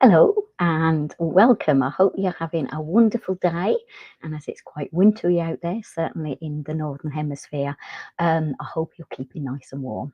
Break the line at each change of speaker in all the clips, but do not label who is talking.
Hello and welcome. I hope you're having a wonderful day. And as it's quite wintry out there, certainly in the Northern Hemisphere, I hope you're keeping nice and warm.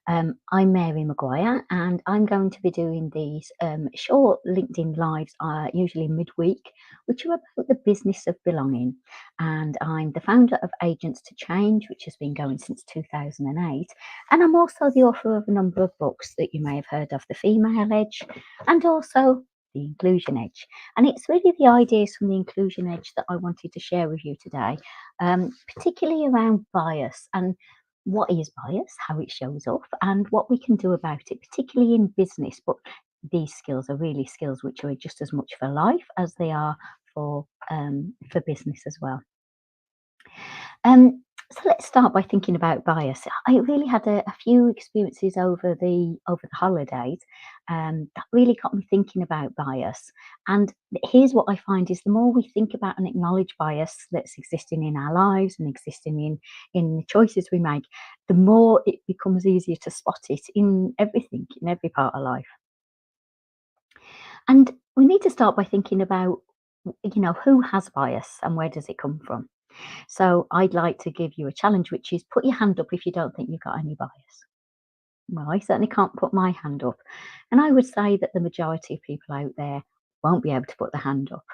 I'm Mary Maguire, and I'm going to be doing these short LinkedIn lives, usually midweek, which are about the business of belonging. And I'm the founder of Agents to Change, which has been going since 2008. And I'm also the author of a number of books that you may have heard of: The Female Edge and also The Inclusion Edge. And it's really the ideas from the Inclusion Edge that I wanted to share with you today, particularly around bias and what is bias, how it shows up, and what we can do about it, particularly in business. But these skills are really skills which are just as much for life as they are for business as well. So let's start by thinking about bias. I really had a few experiences over the holidays that really got me thinking about bias. And here's what I find is the more we think about and acknowledge bias that's existing in our lives and existing in the choices we make, the more it becomes easier to spot it in everything, in every part of life. And we need to start by thinking about, who has bias and where does it come from? So I'd like to give you a challenge, which is put your hand up if you don't think you've got any bias. Well, I certainly can't put my hand up. And I would say that the majority of people out there won't be able to put their hand up.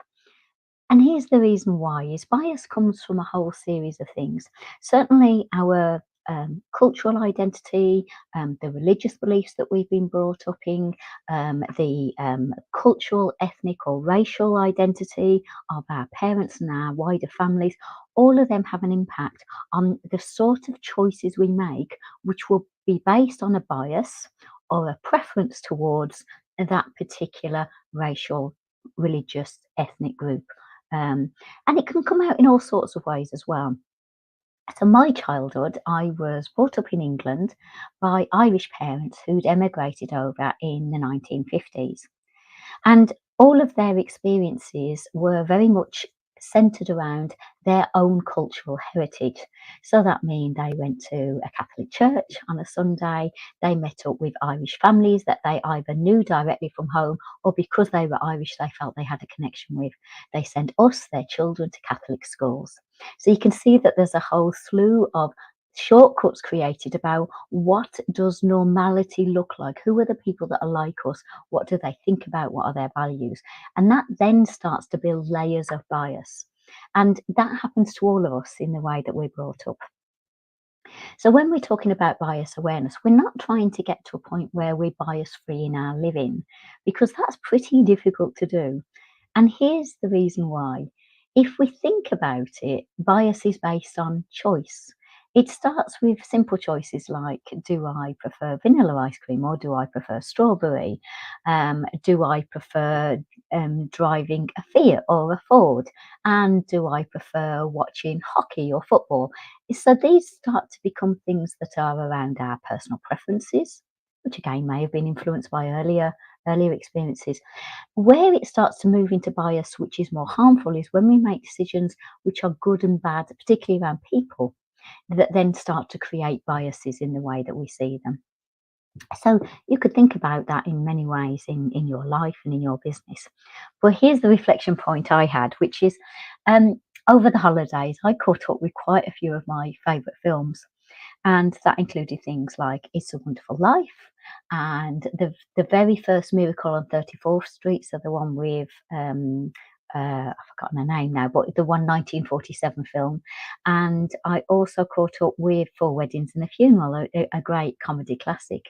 And here's the reason why is bias comes from a whole series of things. Certainly our cultural identity, the religious beliefs that we've been brought up in, the cultural, ethnic, or racial identity of our parents and our wider families. All of them have an impact on the sort of choices we make, which will be based on a bias or a preference towards that particular racial, religious, ethnic group. And it can come out in all sorts of ways as well. So, my childhood, I was brought up in England by Irish parents who'd emigrated over in the 1950s. And all of their experiences were very much centered around their own cultural heritage. So that means they went to a Catholic church on a Sunday, they met up with Irish families that they either knew directly from home or because they were Irish, they felt they had a connection with. They sent us, their children, to Catholic schools. So you can see that there's a whole slew of shortcuts created about what does normality look like, who are the people that are like us, what do they think about? What are their values? And that then starts to build layers of bias. And that happens to all of us in the way that we're brought up. So when we're talking about bias awareness, we're not trying to get to a point where we're bias free in our living, because that's pretty difficult to do. And here's the reason why. If we think about it, bias is based on choice. It starts with simple choices like, do I prefer vanilla ice cream or do I prefer strawberry? Do I prefer driving a Fiat or a Ford? And do I prefer watching hockey or football? So these start to become things that are around our personal preferences, which again may have been influenced by earlier experiences. Where it starts to move into bias, which is more harmful, is when we make decisions which are good and bad, particularly around people, that then start to create biases in the way that we see them. So you could think about that in many ways in your life and in your business. But here's the reflection point I had, which is over the holidays, I caught up with quite a few of my favourite films. And that included things like It's a Wonderful Life and the very first Miracle on 34th Street, so the one with I've forgotten her name now, but the one 1947 film. And I also caught up with Four Weddings and a Funeral, a great comedy classic.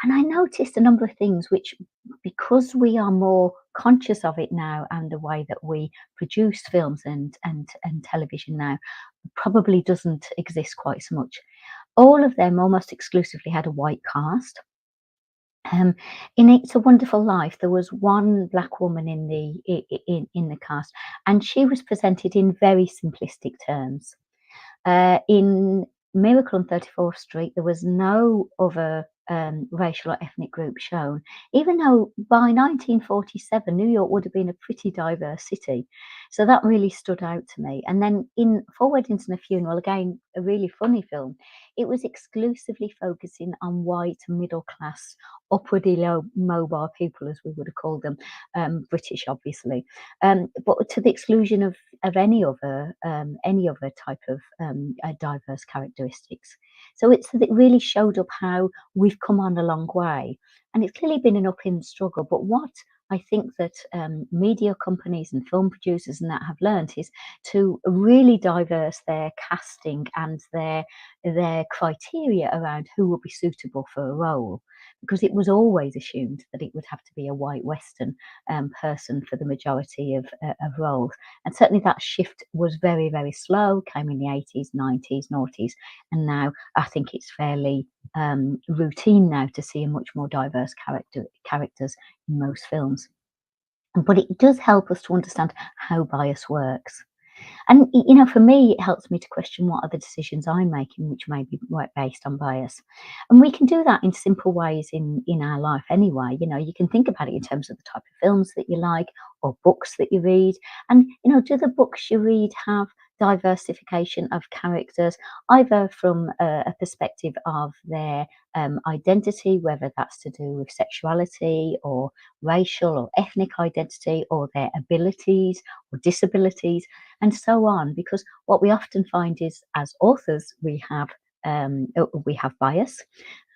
And I noticed a number of things which, because we are more conscious of it now and the way that we produce films and television now probably doesn't exist quite so much. All of them almost exclusively had a white cast. In It's a Wonderful Life, there was one black woman in the cast, and she was presented in very simplistic terms. In Miracle on 34th Street, there was no other racial or ethnic group shown, even though by 1947 New York would have been a pretty diverse city. So that really stood out to me. And then in Four Weddings and a Funeral, again, a really funny film, it was exclusively focusing on white, middle class, upwardly low mobile people, as we would have called them, British, obviously, but to the exclusion of any other type of diverse characteristics. So it really showed up how we've come on a long way, and it's clearly been an uphill struggle. But what I think that media companies and film producers and that have learned is to really diverse their casting and their criteria around who will be suitable for a role, because it was always assumed that it would have to be a white Western person for the majority of roles. And certainly that shift was very, very slow, came in the 80s, 90s, noughties, and now I think it's fairly routine now to see a much more diverse characters in most films. But it does help us to understand how bias works. And for me, it helps me to question what are the decisions I'm making, which may be based on bias. And we can do that in simple ways in our life anyway. You can think about it in terms of the type of films that you like or books that you read. And do the books you read have diversification of characters, either from a perspective of their identity, whether that's to do with sexuality or racial or ethnic identity, or their abilities or disabilities, and so on. Because what we often find is, as authors, we have bias.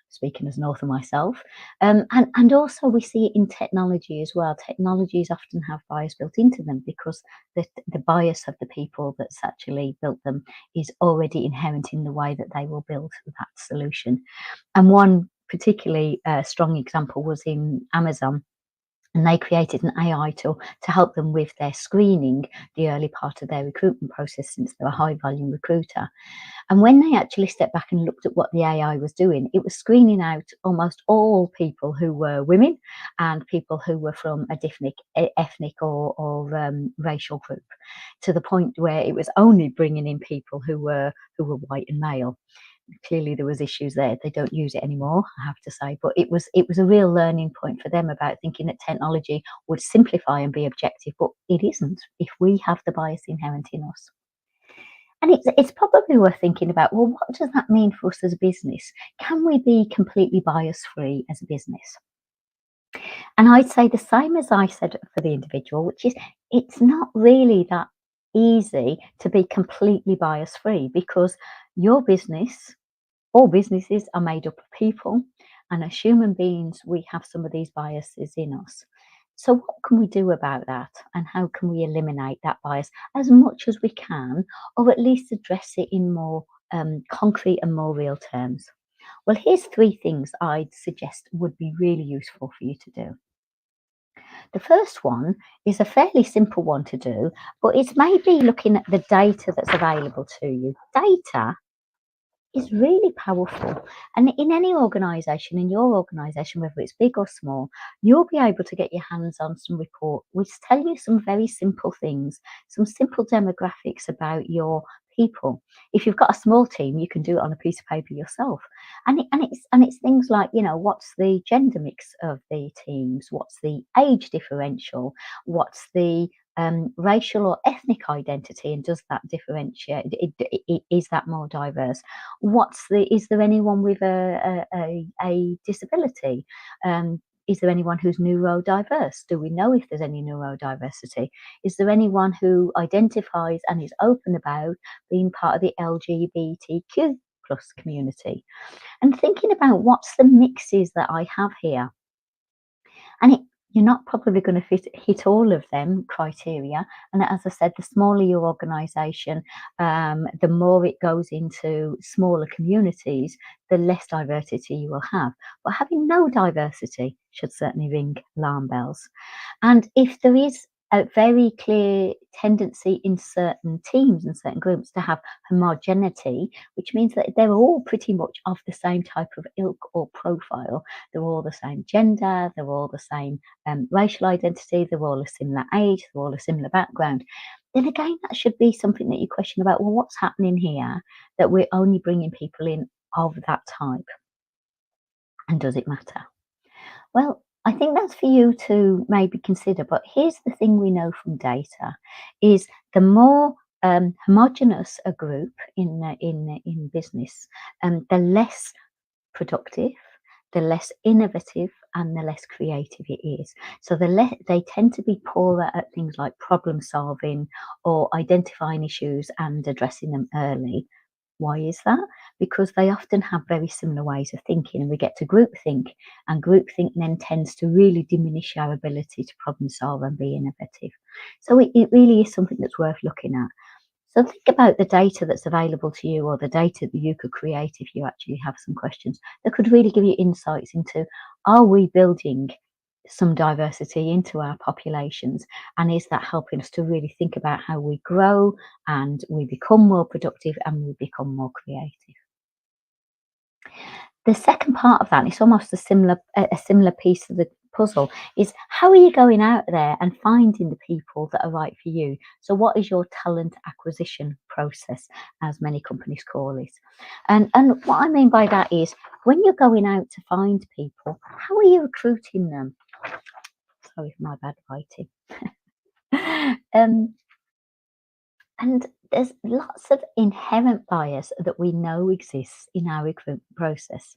Speaking as an author myself, and also we see it in technology as well. Technologies often have bias built into them because the bias of the people that's actually built them is already inherent in the way that they will build that solution. And one particularly strong example was in Amazon, and they created an AI tool to help them with their screening, the early part of their recruitment process, since they're a high volume recruiter. And when they actually stepped back and looked at what the AI was doing, it was screening out almost all people who were women and people who were from a different ethnic or racial group, to the point where it was only bringing in people who were white and male. Clearly there was issues there. They don't use it anymore, I have to say, but it was a real learning point for them about thinking that technology would simplify and be objective, but it isn't if we have the bias inherent in us. And it's probably worth thinking about, well, what does that mean for us as a business? Can we be completely bias free as a business? And I'd say the same as I said for the individual, which is it's not really that easy to be completely bias free, because your business, all businesses are made up of people, and as human beings, we have some of these biases in us. So, what can we do about that? And how can we eliminate that bias as much as we can, or at least address it in more concrete and more real terms? Well, here's three things I'd suggest would be really useful for you to do. The first one is a fairly simple one to do, but it's maybe looking at the data that's available to you. Data is really powerful. And in any organisation, in your organisation, whether it's big or small, you'll be able to get your hands on some report which tell you some very simple things, some simple demographics about your people. If you've got a small team, you can do it on a piece of paper yourself. And it's things like, what's the gender mix of the teams? What's the age differential? What's the racial or ethnic identity, and does that differentiate? Is that more diverse? Is there anyone with a disability? Is there anyone who's neurodiverse? Do we know if there's any neurodiversity? Is there anyone who identifies and is open about being part of the LGBTQ plus community? And thinking about what's the mixes that I have here. And you're not probably going to hit all of them criteria. And as I said, the smaller your organisation, the more it goes into smaller communities, the less diversity you will have. But having no diversity should certainly ring alarm bells. And if there is a very clear tendency in certain teams and certain groups to have homogeneity, which means that they're all pretty much of the same type of ilk or profile. They're all the same gender, they're all the same racial identity, they're all a similar age, they're all a similar background. Then again, that should be something that you question about, well, what's happening here that we're only bringing people in of that type? And does it matter? Well, I think that's for you to maybe consider. But here's the thing we know from data is the more homogenous a group in business, the less productive, the less innovative, and the less creative it is. So they tend to be poorer at things like problem solving or identifying issues and addressing them early. Why is that? Because they often have very similar ways of thinking, and we get to groupthink, and groupthink then tends to really diminish our ability to problem solve and be innovative. So it really is something that's worth looking at. So think about the data that's available to you or the data that you could create if you actually have some questions that could really give you insights into, are we building some diversity into our populations, and is that helping us to really think about how we grow and we become more productive and we become more creative. The second part of that, it's almost a similar piece of the puzzle, is how are you going out there and finding the people that are right for you? So what is your talent acquisition process, as many companies call it? And what I mean by that is when you're going out to find people, how are you recruiting them? Sorry for my bad writing. um, and there's lots of inherent bias that we know exists in our recruitment process.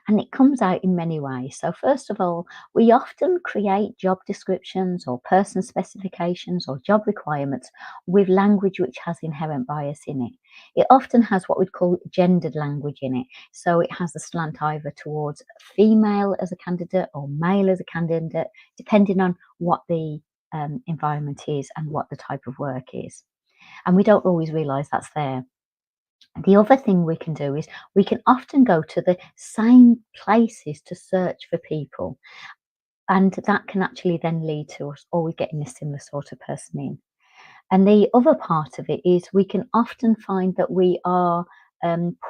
And it comes out in many ways. So, first of all, we often create job descriptions or person specifications or job requirements with language which has inherent bias in it. It often has what we'd call gendered language in it. So, it has a slant either towards female as a candidate or male as a candidate, depending on what the environment is and what the type of work is. And we don't always realise that's there. The other thing we can do is we can often go to the same places to search for people, and that can actually then lead to us always getting a similar sort of person in. And the other part of it is we can often find that we are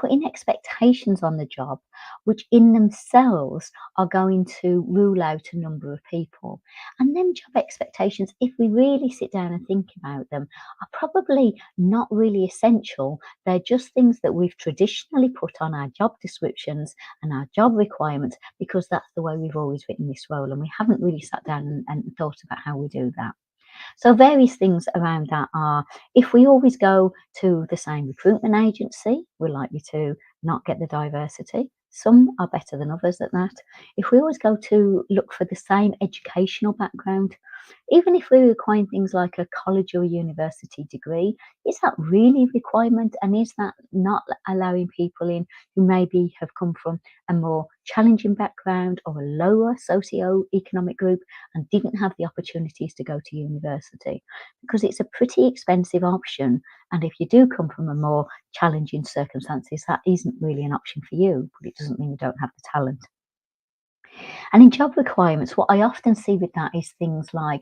putting expectations on the job, which in themselves are going to rule out a number of people. And them job expectations, if we really sit down and think about them, are probably not really essential. They're just things that we've traditionally put on our job descriptions and our job requirements because that's the way we've always written this role. And we haven't really sat down and thought about how we do that. So various things around that are, if we always go to the same recruitment agency, we're likely to not get the diversity. Some are better than others at that. If we always go to look for the same educational background, even if we're requiring things like a college or university degree, is that really a requirement? And is that not allowing people in who maybe have come from a more challenging background or a lower socio-economic group and didn't have the opportunities to go to university? Because it's a pretty expensive option. And if you do come from a more challenging circumstances, that isn't really an option for you, but it doesn't mean you don't have the talent. And in job requirements, what I often see with that is things like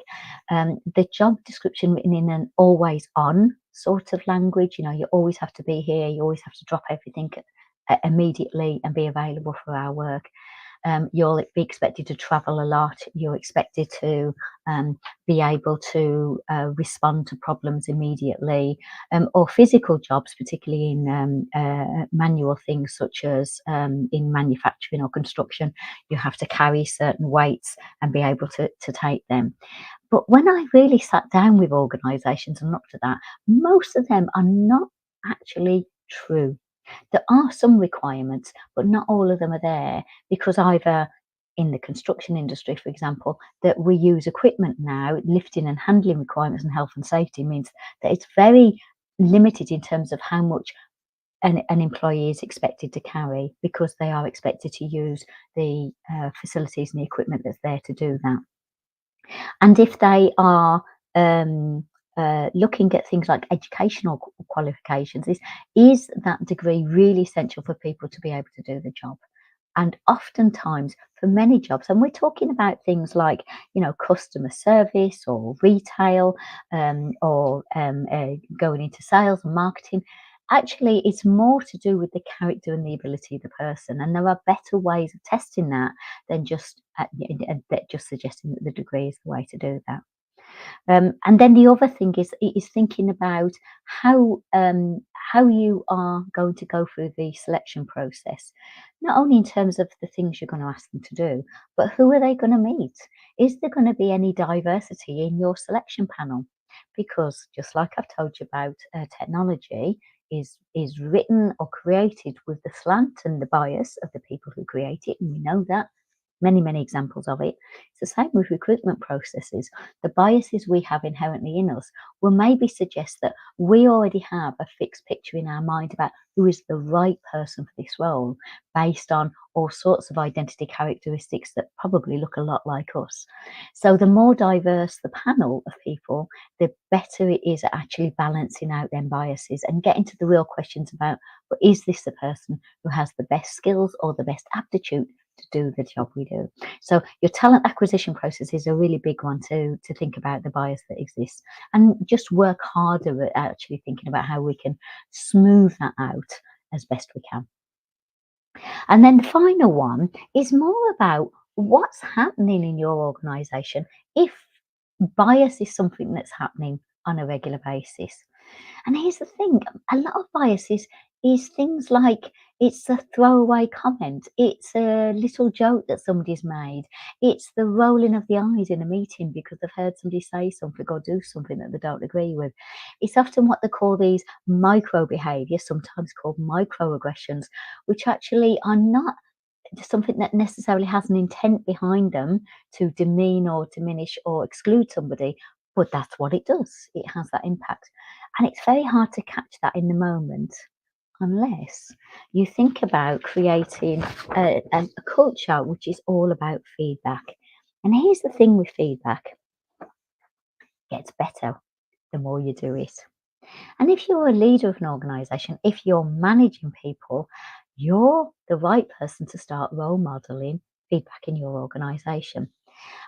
the job description written in an always on sort of language. You know, you always have to be here, you always have to drop everything immediately and be available for our work. You'll be expected to travel a lot. You're expected to be able to respond to problems immediately, or physical jobs, particularly in manual things such as in manufacturing or construction. You have to carry certain weights and be able to take them. But when I really sat down with organisations and looked at that, most of them are not actually true. There are some requirements, but not all of them are there because either in the construction industry, for example, that we use equipment now, lifting and handling requirements and health and safety means that it's very limited in terms of how much an employee is expected to carry because they are expected to use the facilities and the equipment that's there to do that. And if they are looking at things like educational qualifications, is that degree really essential for people to be able to do the job? And oftentimes, for many jobs, and we're talking about things like, you know, customer service or retail, or going into sales and marketing. Actually, it's more to do with the character and the ability of the person, and there are better ways of testing that than just suggesting that the degree is the way to do that. And then the other thing is thinking about how how you are going to go through the selection process, not only in terms of the things you're going to ask them to do, but who are they going to meet? Is there going to be any diversity in your selection panel? Because just like I've told you about technology, is written or created with the slant and the bias of the people who create it, and we know that many examples of it. It's the same with recruitment processes. The biases we have inherently in us will maybe suggest that we already have a fixed picture in our mind about who is the right person for this role based on all sorts of identity characteristics that probably look a lot like us. So the more diverse the panel of people, the better it is at actually balancing out them biases and getting to the real questions about, well, is this the person who has the best skills or the best aptitude to do the job we do? So your talent acquisition process is a really big one to think about the bias that exists and just work harder at actually thinking about how we can smooth that out as best we can. And then the final one is more about what's happening in your organization if bias is something that's happening on a regular basis. And here's the thing, a lot of biases is things like it's a throwaway comment, it's a little joke that somebody's made, it's the rolling of the eyes in a meeting because they've heard somebody say something or do something that they don't agree with. It's often what they call these micro behaviours, sometimes called microaggressions, which actually are not something that necessarily has an intent behind them to demean or diminish or exclude somebody, but that's what it does. It has that impact. And it's very hard to catch that in the moment unless you think about creating a culture which is all about feedback. And here's the thing with feedback, it gets better the more you do it. And if you're a leader of an organization, if you're managing people, you're the right person to start role modeling feedback in your organization.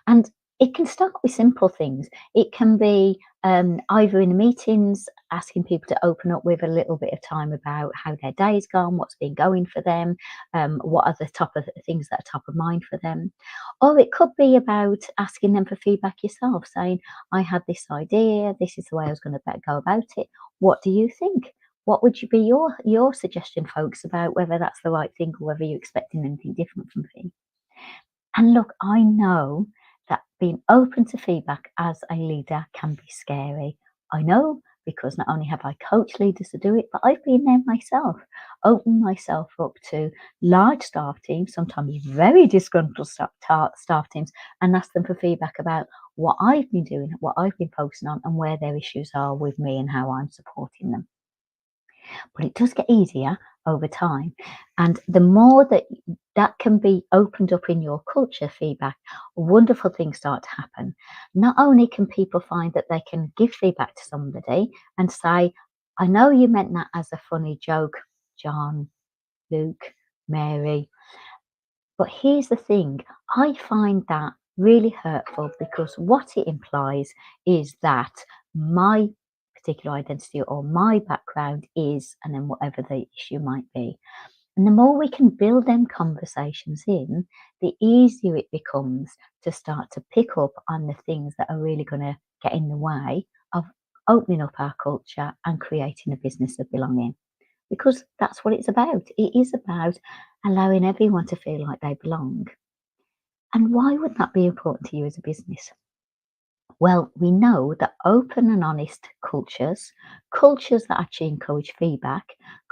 And it can start with simple things. It can be either in meetings, asking people to open up with a little bit of time about how their day's gone, what's been going for them, what are the top of things that are top of mind for them. Or it could be about asking them for feedback yourself, saying, I had this idea, this is the way I was going to go about it. What do you think? What would you be your suggestion, folks, about whether that's the right thing or whether you're expecting anything different from me? And look, I know that being open to feedback as a leader can be scary. I know because not only have I coached leaders to do it, but I've been there myself, opened myself up to large staff teams, sometimes very disgruntled staff teams, and asked them for feedback about what I've been doing, what I've been focusing on, and where their issues are with me and how I'm supporting them. But it does get easier over time. And the more that that can be opened up in your culture feedback, wonderful things start to happen. Not only can people find that they can give feedback to somebody and say, I know you meant that as a funny joke, John, Luke, Mary, but here's the thing, I find that really hurtful because what it implies is that my particular identity or my background is, and then whatever the issue might be. And the more we can build them conversations in, the easier it becomes to start to pick up on the things that are really going to get in the way of opening up our culture and creating a business of belonging, because that's what it's about. It is about allowing everyone to feel like they belong. And why would that be important to you as a business? Well, we know that open and honest cultures, cultures that actually encourage feedback,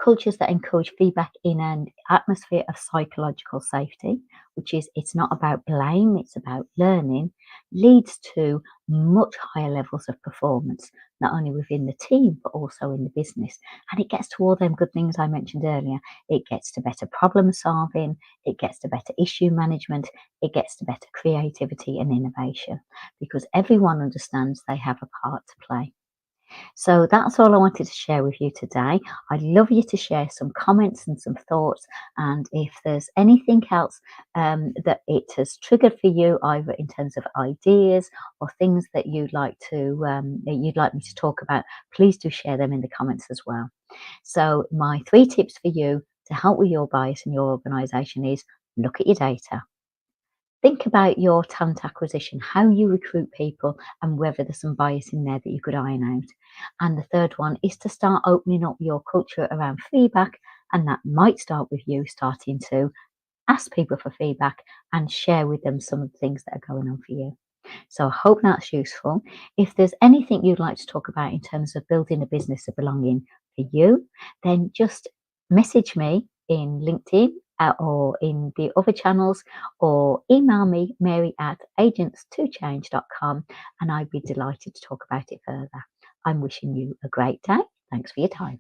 cultures that encourage feedback in an atmosphere of psychological safety, which is it's not about blame, it's about learning, leads to much higher levels of performance, not only within the team, but also in the business. And it gets to all them good things I mentioned earlier. It gets to better problem solving, it gets to better issue management, it gets to better creativity and innovation because everyone understands they have a part to play. So that's all I wanted to share with you today. I'd love you to share some comments and some thoughts. And if there's anything else that it has triggered for you, either in terms of ideas or things that you'd like me to talk about, please do share them in the comments as well. So my 3 tips for you to help with your bias in your organisation is look at your data. Think about your talent acquisition, how you recruit people, and whether there's some bias in there that you could iron out. And the third one is to start opening up your culture around feedback. And that might start with you starting to ask people for feedback and share with them some of the things that are going on for you. So I hope that's useful. If there's anything you'd like to talk about in terms of building a business of belonging for you, then just message me in LinkedIn or in the other channels, or email me, Mary at agents2change.com, and I'd be delighted to talk about it further. I'm wishing you a great day. Thanks for your time.